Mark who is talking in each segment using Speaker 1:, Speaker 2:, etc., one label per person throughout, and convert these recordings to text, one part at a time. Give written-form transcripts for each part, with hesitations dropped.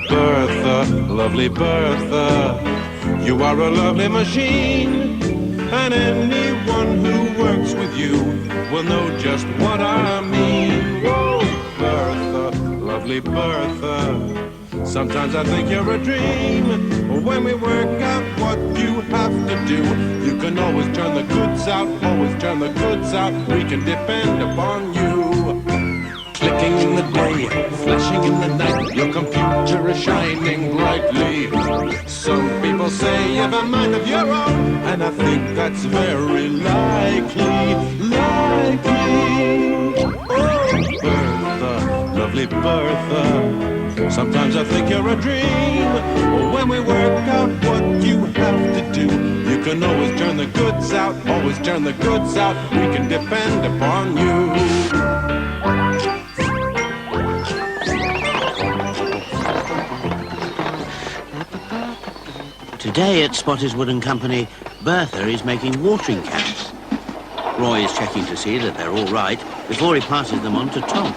Speaker 1: Bertha, lovely Bertha, you are a lovely machine, and anyone who works with you will know just what I mean. Whoa, Bertha, lovely Bertha, sometimes I think you're a dream. When we work out what you have to do, you can always turn the goods out, always turn the goods out. We can depend upon you. Clicking in the day, flashing in the night, your computer is shining brightly. Some people say you have a mind of your own, and I think that's very likely. Oh, Bertha, lovely Bertha, sometimes I think you're a dream. When we work out what you have to do, you can always turn the goods out, always turn the goods out. We can depend upon you.
Speaker 2: Today at Spotter's Wooden Company, Bertha is making watering cans. Roy is checking to see that they're all right before he passes them on to Tom.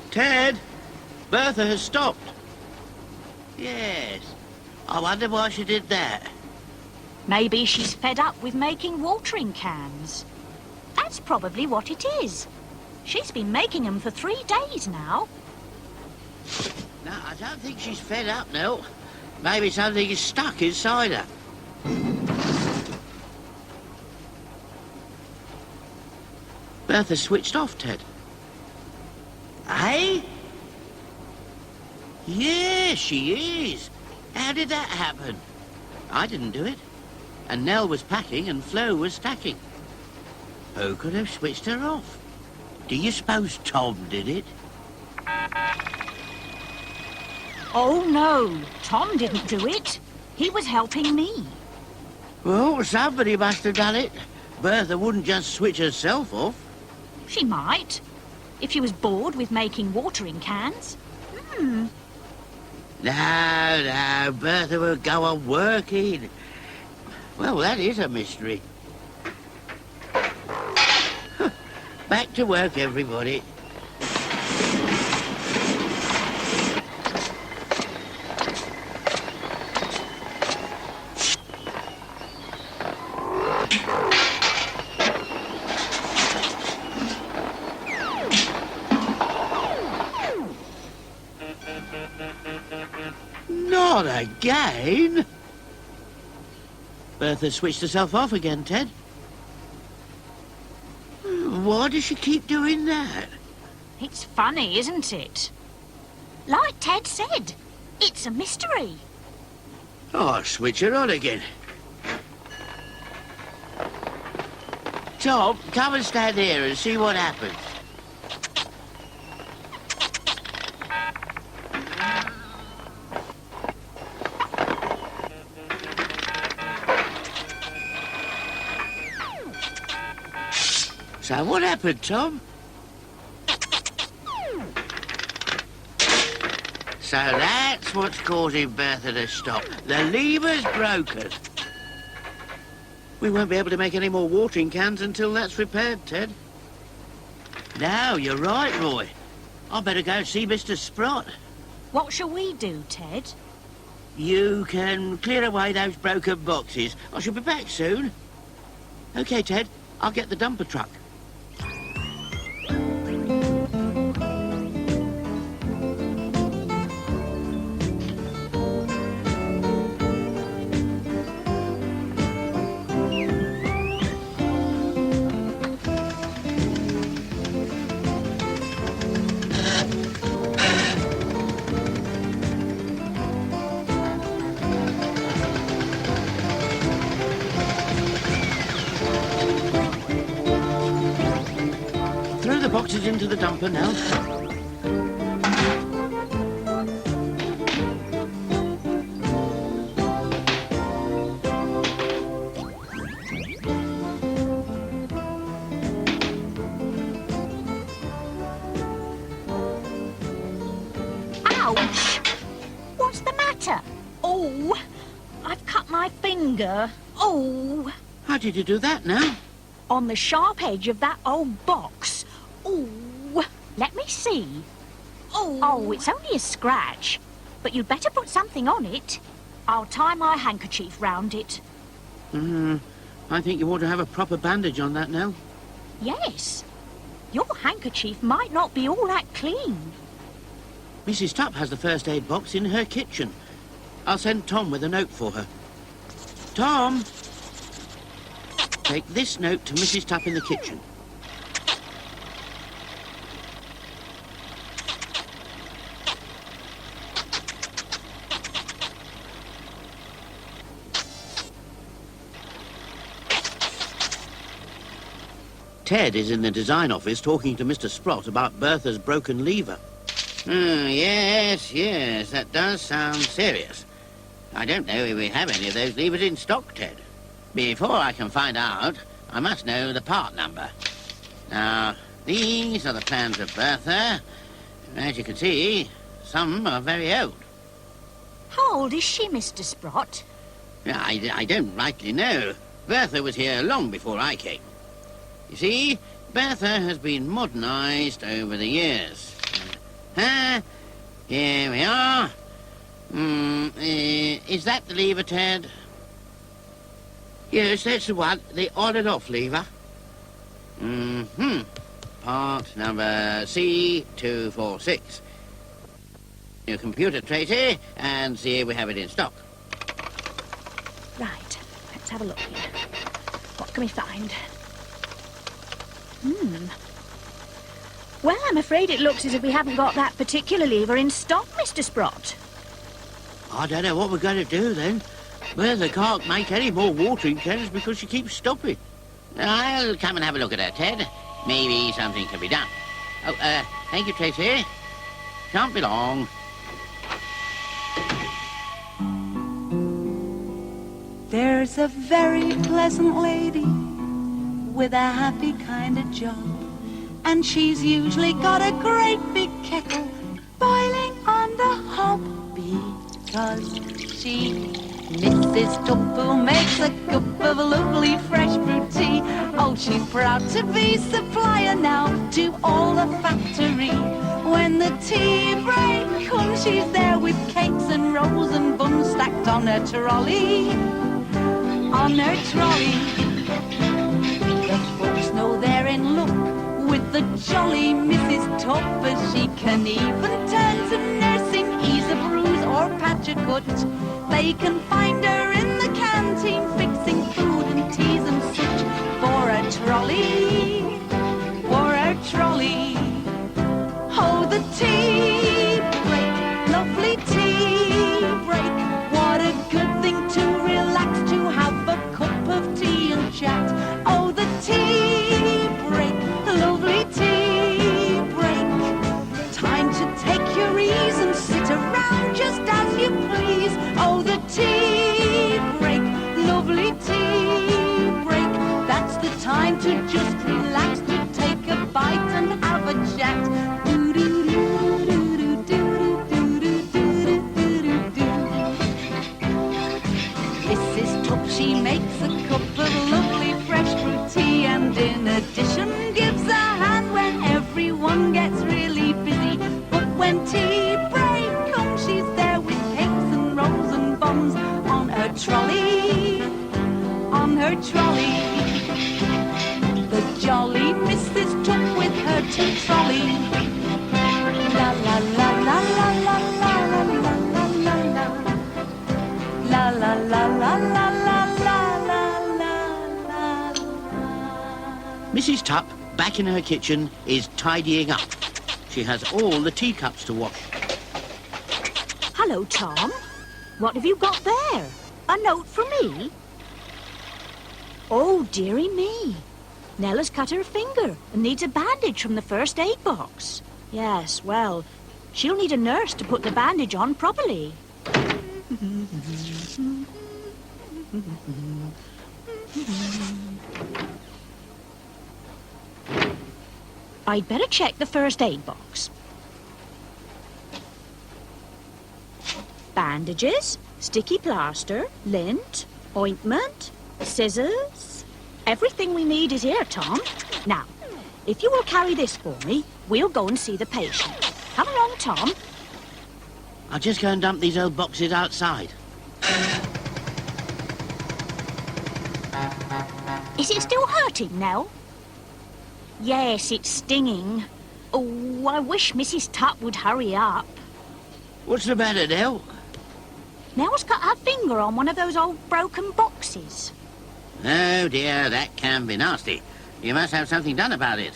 Speaker 2: Ted, Bertha has stopped. Yes. I wonder why she did that.
Speaker 3: Maybe she's fed up with making watering cans. That's probably what it is. She's been making them for 3 days now.
Speaker 2: No, I don't think she's fed up, Nell. Maybe something is stuck inside her. Bertha switched off, Ted. Eh? Yes, she is. How did that happen? I didn't do it. And Nell was packing and Flo was stacking. Who could have switched her off? Do you suppose Tom did it?
Speaker 3: Oh, no. Tom didn't do it. He was helping me.
Speaker 2: Well, somebody must have done it. Bertha wouldn't just switch herself off.
Speaker 3: She might. If she was bored with making watering cans.
Speaker 2: No, Bertha will go on working. Well, that is a mystery. Back to work, everybody. Not again! Bertha switched herself off again, Ted. Why does she keep doing that?
Speaker 3: It's funny, isn't it? Like Ted said, it's a mystery.
Speaker 2: Oh, I'll switch her on again. Tom, come and stand here and see what happens. So what happened, Tom? So that's what's causing Bertha to stop. The lever's broken. We won't be able to make any more watering cans until that's repaired, Ted. No, you're right, Roy. I'd better go and see Mr. Sprott.
Speaker 3: What shall we do, Ted?
Speaker 2: You can clear away those broken boxes. I shall be back soon. OK, Ted, I'll get the dumper truck. horses into the dumper now.
Speaker 3: Ouch! What's the matter? Oh, I've cut my finger. Oh,
Speaker 2: How did you do that now?
Speaker 3: on the sharp edge of that old box. Oh, let me see. Oh, it's only a scratch, but you'd better put something on it. I'll tie my handkerchief round it.
Speaker 2: I think you ought to have a proper bandage on that now.
Speaker 3: Yes, your handkerchief might not be all that clean.
Speaker 2: Mrs. Tupp has the first aid box in her kitchen. I'll send Tom with a note for her. Tom! Take this note to Mrs. Tupp in the kitchen. Ted is in the design office talking to Mr. Sprott about Bertha's broken lever. Yes, that does sound serious. I don't know if we have any of those levers in stock, Ted. Before I can find out, I must know the part number. Now, these are the plans of Bertha. As you can see, some are very old.
Speaker 3: How old is she, Mr. Sprott?
Speaker 2: I don't rightly know. Bertha was here long before I came. You see, Bertha has been modernised over the years. Here we are. Is that the lever, Ted? Yes, that's the one, the on and off lever. Part number C246. Your computer, Tracy, and see if we have it in stock.
Speaker 3: Right, let's have a look here. What can we find? Well, I'm afraid it looks as if we haven't got that particular lever in stock, Mr. Sprott.
Speaker 2: I don't know what we're going to do then. Bertha can't make any more watering cans because she keeps stopping. I'll come and have a look at her, Ted. Maybe something can be done. Oh, thank you, Tracy. Can't be long.
Speaker 4: There's a very pleasant lady with a happy kind of job, and she's usually got a great big kettle boiling on the hob, because she, Mrs. Tupp, who makes a cup of lovely fresh brewed tea. Oh, she's proud to be supplier now to all the factory. When the tea break comes, she's there with cakes and rolls and buns stacked on her trolley. On her trolley. The folks know they're in luck with the jolly Mrs. Tupp, as she can even turn to nursing, ease a bruise or patch a cut. They can find her in the canteen fixing food and teas and such for a trolley, for a trolley. Oh, the tea break, lovely tea break. What a good thing to relax, to have a cup of tea and chat. Oh, the tea break, lovely tea break. Time to take your ease and sit around just as you please. Oh, the tea break, lovely tea break. That's the time to just relax, to take a bite and have a chat. She makes a cup of lovely fresh brewed tea, and in addition gives a hand when everyone gets really busy. But when tea break comes, she's there with cakes and rolls and buns on her trolley, on her trolley. The jolly Mrs. Tupp with her tea trolley. La la la la la la la la la la la la la la la la.
Speaker 2: Mrs. Tupp, back in her kitchen, is tidying up. She has all the teacups to wash.
Speaker 3: Hello, Tom. What have you got there? A note from me? Oh, dearie me. Nell has cut her finger and needs a bandage from the first aid box. Yes, well, she'll need a nurse to put the bandage on properly. I'd better check the first aid box. Bandages, sticky plaster, lint, ointment, scissors. Everything we need is here, Tom. Now, if you will carry this for me, we'll go and see the patient. Come along, Tom.
Speaker 2: I'll just go and dump these old boxes outside.
Speaker 3: Is it still hurting, Nell? Yes, it's stinging. Oh, I wish Mrs. Tupp would hurry up.
Speaker 2: What's the matter, Nell?
Speaker 3: Nell's got her finger on one of those old broken boxes.
Speaker 2: Oh dear, that can be nasty. You must have something done about it.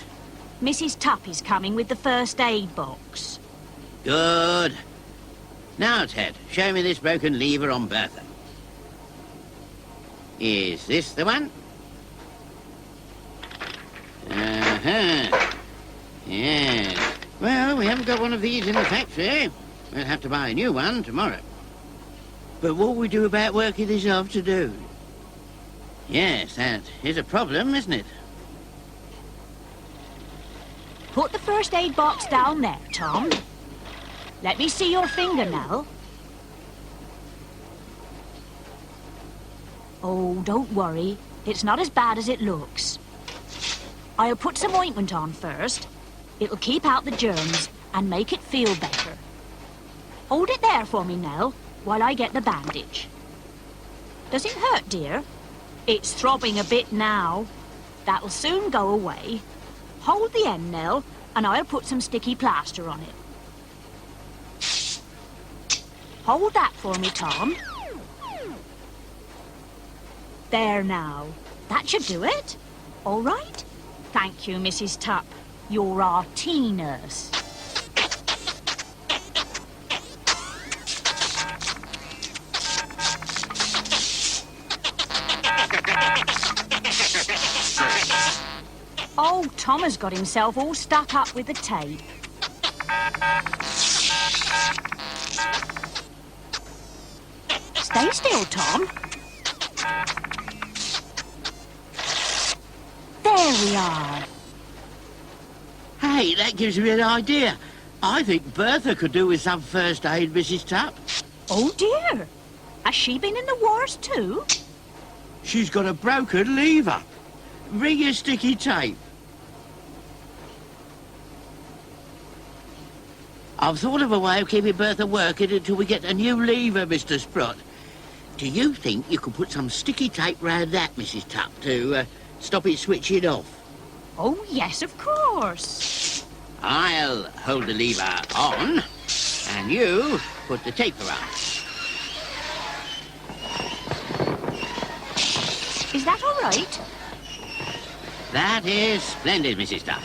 Speaker 3: Mrs. Tupp is coming with the first aid box.
Speaker 2: Good. Now, Ted, show me this broken lever on Bertha. Is this the one? Uh-huh. Yes. Well, we haven't got one of these in the factory. We'll have to buy a new one tomorrow. But what we do about working this afternoon? Yes, that is a problem, isn't it?
Speaker 3: Put the first aid box down there, Tom. Let me see your finger, Nell. Oh, don't worry. It's not as bad as it looks. I'll put some ointment on first. It'll keep out the germs and make it feel better. Hold it there for me, Nell, while I get the bandage. Does it hurt, dear? It's throbbing a bit now. That'll soon go away. Hold the end, Nell, and I'll put some sticky plaster on it. Hold that for me, Tom. There now. That should do it. All right? Thank you, Mrs. Tupp. You're our tea nurse. Oh, Tom has got himself all stuck up with the tape. Stay still, Tom. There we are.
Speaker 2: Hey, that gives me an idea. I think Bertha could do with some first aid, Mrs. Tupp.
Speaker 3: Oh, dear. Has she been in the wars too?
Speaker 2: She's got a broken lever. Bring your sticky tape. I've thought of a way of keeping Bertha working until we get a new lever, Mr. Sprott. Do you think you could put some sticky tape round that, Mrs. Tupp, to stop it switching off?
Speaker 3: Oh, yes, of course.
Speaker 2: I'll hold the lever on, and you put the tape around.
Speaker 3: Is that all right?
Speaker 2: That is splendid, Mrs. Tupp.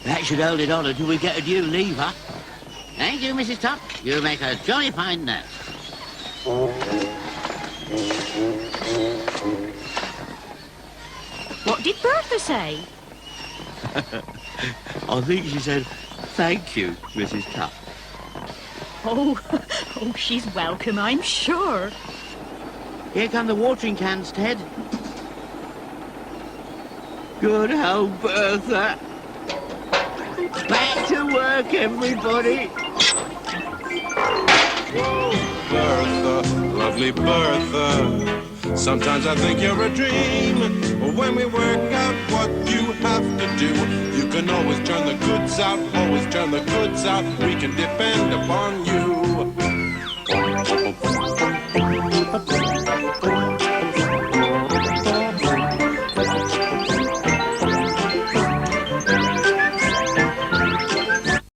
Speaker 2: That should hold it on until we get a new lever. Thank you, Mrs. Tupp. You make a jolly fine nurse.
Speaker 3: What did Bertha say?
Speaker 2: I think she said, thank you, Mrs. Tupp.
Speaker 3: Oh, oh, she's welcome, I'm sure.
Speaker 2: Here come the watering cans, Ted. Good old Bertha. Back to work, everybody.
Speaker 1: Bertha, lovely Bertha. Sometimes I think you're a dream. When we work out what you have to do, you can always turn the goods out, always turn the goods out. We can depend upon you.